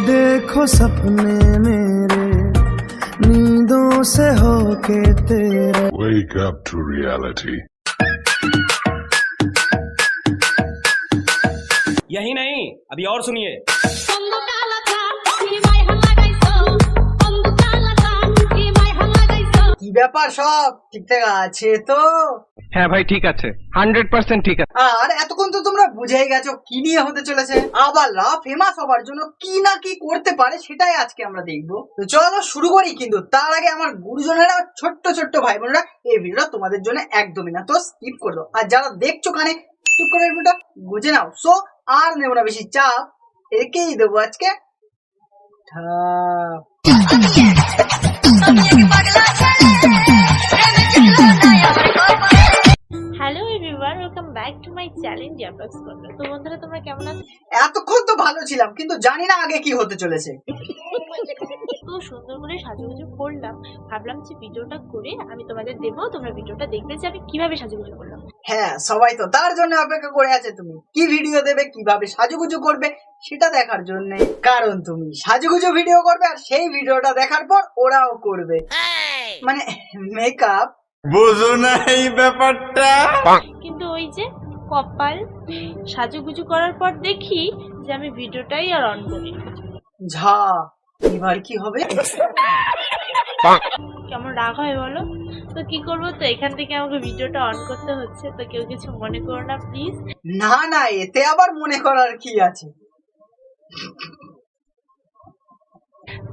देखो सपने मेरे नींदों से होके तेरे। Wake up to reality. यही नहीं, अभी और सुनिए। কি ব্যাপার, সব ঠিকঠাক আছে তো? হ্যাঁ ভাই ঠিক আছে, 100% ঠিক আছে। আর এতক্ষণ তো তোমরা বুঝেই গেছো কি নিয়ে হতে চলেছে। আবাররা ফেমাস হবার জন্য কি না কি করতে পারে সেটাই আজকে আমরা দেখবো। তো চলো শুরু করি, কিন্তু তার আগে আমার গুরুজনেরা, ছোট্ট ছোট্ট ভাই বোনেরা, এই ভিডিওটা তোমাদের জন্য একদমই না, তো স্কিপ করে দাও। আর যারা দেখছো কানে টুক করে ভিডিওটা বুঝে নাও। সো আর নেব না বেশি চাপ, একেই দেবো আজকে hello everyone, welcome back to my channel ডিয়াবলগস করলো। তো বন্ধুরা তোমরা কেমন আছো? এতক্ষণ তো ভালো ছিলাম, কিন্তু জানি না আগে কি হতে চলেছে। তো সুন্দর করে সাজুগুজু করলাম, ভাবলাম যে ভিডিওটা করে আমি তোমাদের দেবো, তোমরা ভিডিওটা দেখবে যে আমি কিভাবে সাজুগুজু করলাম। হ্যাঁ, সবাই তো তার জন্য অপেক্ষা করে আছে, তুমি কি ভিডিও দেবে, কিভাবে সাজুগুজু করবে সেটা দেখার জন্য। কারণ তুমি সাজুগুজু ভিডিও করবে আর সেই ভিডিওটা দেখার পর ওরাও করবে, মানে মেকআপ। বুঝো না এই ব্যাপারটা। কিন্তু ওই যে কপাল, সাজুগুজু করার পর দেখি যে আমি ভিডিওটাই আর অন করি। ঝা, এবার কি হবে? কেমন রাগ হয় বলো? তো কি করবো, তো এখান থেকে আমাকে ভিডিওটা অন করতে হচ্ছে। তো কেউ কিছু মনে করো না প্লিজ। না না, এতে আবার মনে করার কি আছে?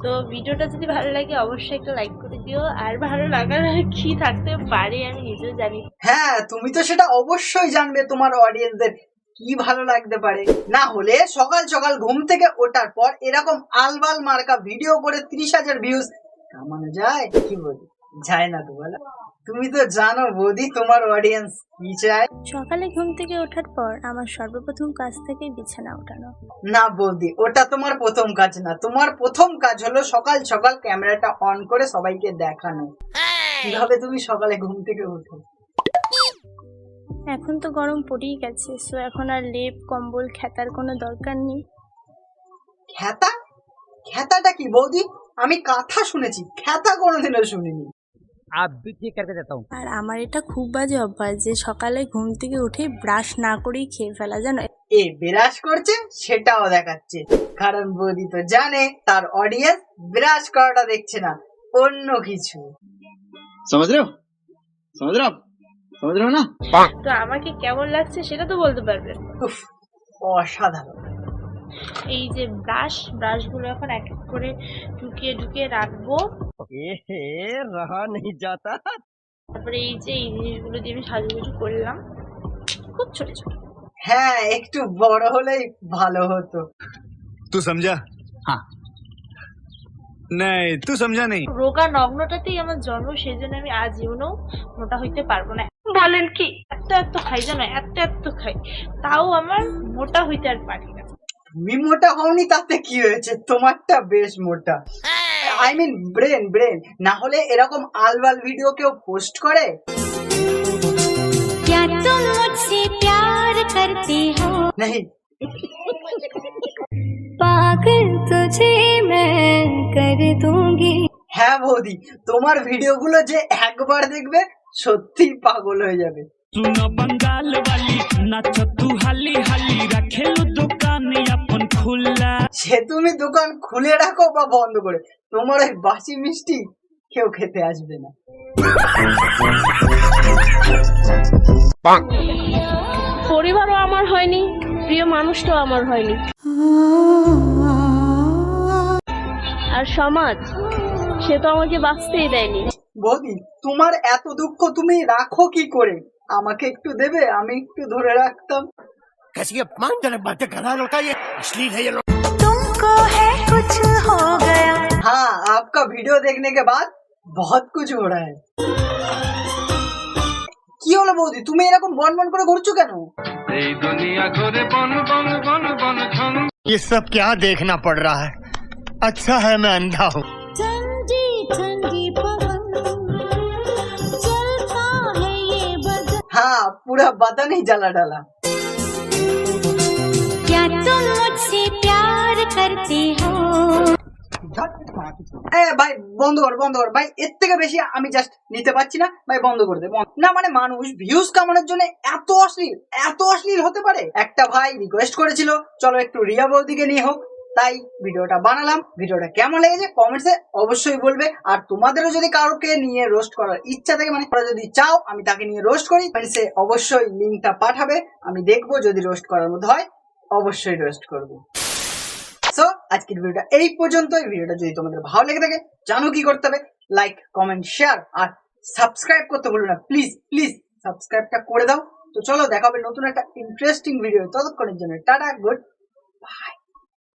তো ভিডিওটা যদি ভালো লাগে অবশ্যই একটা লাইক করে দিও। আর ভালো লাগার কি থাকতে পারে আমি নিজেও জানি। হ্যাঁ, তুমি তো সেটা অবশ্যই জানবে তোমার অডিয়েন্সদের কি ভালো লাগতে পারে। না হলে সকাল সকাল ঘুম থেকে ওঠার পর এরকম আলবাল মার্কা ভিডিও করে 30,000 ভিউজ কামানো যায়? কি বলি, যায় না তো বলো? তুমি তো জানো বৌদি তোমার অডিয়েন্স কি চায়। সকালে ঘুম থেকে ওঠার পর আমার সর্বপ্রথম কাজ থেকে বিছানা ওঠানো। না বৌদি, ওটা তোমার প্রথম কাজ না। তোমার প্রথম কাজ হলো সকাল সকাল ক্যামেরাটা অন করে সবাইকে দেখানো কিভাবে তুমি সকালে ঘুম থেকে ওঠো। এখন তো গরম পড়েই গেছে, সো এখন আর লেপ কম্বল খেতার কোনো দরকার নেই। খেতা? খেতাটা কি বৌদি? আমি কাঁথা শুনেছি, খেতা কোনোদিনও শুনিনি। আর আমার এটা খুব বাজে অভ্যাস যে সকালে ঘুম থেকে উঠে ব্রাশ না করেই খেয়ে ফেলা, জানো? এ বিরাজ করছে সেটাও দেখাচ্ছে, কারণ বৌদি তো জানে তার অডিয়েন্স বিরাজ করাটা দেখছে না, অন্য কিছু। समझ रहे हो ना? তো আমাকে কেমন লাগছে সেটা তো বলতে পারবেন। উফ, অসাধারণ। এই যে ব্রাশগুলো এখন এক এক করে ঢুকিয়ে ঢুকিয়ে রাখবো। रहा नहीं जाता। তারপরে এই যে এই জিনিসগুলো দিয়ে আমি সাজুগুজু করলাম, খুব ছোট ছোট। হ্যাঁ, একটু বড় হলেই ভালো হতো। तू समझा? हाँ नहीं, तू समझा नहीं। রোগা নগ্নটাতেই আমার জন্ম, সেই জন্য আমি আজীবনও মোটা হইতে পারবো না। বলেন কি? এত খাই জানো, এত খাই, তাও আমার মোটা হইতে আর পারি না। তুমি মোটা হওনি তাতে কি হয়েছে, তোমারটা বেশ মোটা। I mean brain. না হলে এরকম আলবাল ভিডিও কেউ পোস্ট করে? क्या तुम मुझसे प्यार करते हो? नहीं। पागल तुझे मैं कर दूंगी। হ্যাঁ বৌদি, তোমার ভিডিওগুলো যে একবার দেখবে সত্যি পাগল হয়ে যাবে। सुनो बंगाल वाली नाचो तू हाली हाली रखेलु दुकान अपन खुला। সে তুমি দোকান খুলে রাখো বা বন্ধ করে, তোমার ওই বাসি মিষ্টি কেউ খেতে আসবে না। পরিবারও আমার হয়নি, প্রিয় মানুষটাও আমার হয়নি, আর সমাজ সে তো আমাকে বাঁচতেই দেয়নি। বৌদি, তোমার এত দুঃখ তুমি রাখো কি করে? আমাকে একটু দেবে, আমি একটু ধরে রাখতাম। तुमको है कुछ हो गया। हाँ, आपका वीडियो देखने के बाद बहुत कुछ हो रहा है। কি হলো বৌদি, তুমি এরকম বন করে ঘুরছো কেন? এই দুনিয়া ঘুরে বন ये सब क्या देखना पड़ रहा है? अच्छा है मैं अंधा हूँ। ठंडी ठंडी पवन चलता है ये बदन। हाँ, पूरा बदन ही जला डाला। क्या तुम मुझसे प्यार करते हो? ভাই বন্ধ কর ভাই, এর থেকে বেশি আমি জাস্ট নিতে পারছি না ভাই, বন্ধ করে দে। না মানে মানুষ ভিউজ কামানোর জন্য এত অশ্লীল হতে পারে? একটা ভাই রিকোয়েস্ট করেছিল চলো একটু রিয়া বৌদিকে নিয়ে হোক, তাই ভিডিওটা বানালাম। ভিডিওটা কেমন লেগেছে কমেন্টসে অবশ্যই বলবে। আর তোমাদেরও যদি কারোকে নিয়ে রোস্ট করার ইচ্ছা থাকে, মানে তোমরা যদি চাও আমি তাকে নিয়ে রোস্ট করি, কমেন্টসে অবশ্যই লিঙ্কটা পাঠাবে, আমি দেখবো যদি রোস্ট করার মতো হয় অবশ্যই রোস্ট করবো। সো আজকের ভিডিওটা এই পর্যন্তই। ভিডিওটা যদি তোমাদের ভালো লেগে থাকে জানো কি করতে হবে, লাইক কমেন্ট শেয়ার আর সাবস্ক্রাইব করতে ভুলো না, প্লিজ সাবস্ক্রাইবটা করে দাও। তো চলো দেখা হবে নতুন একটা ইন্টারেস্টিং ভিডিও, ততক্ষণের জন্য টাটা, গুড বাই।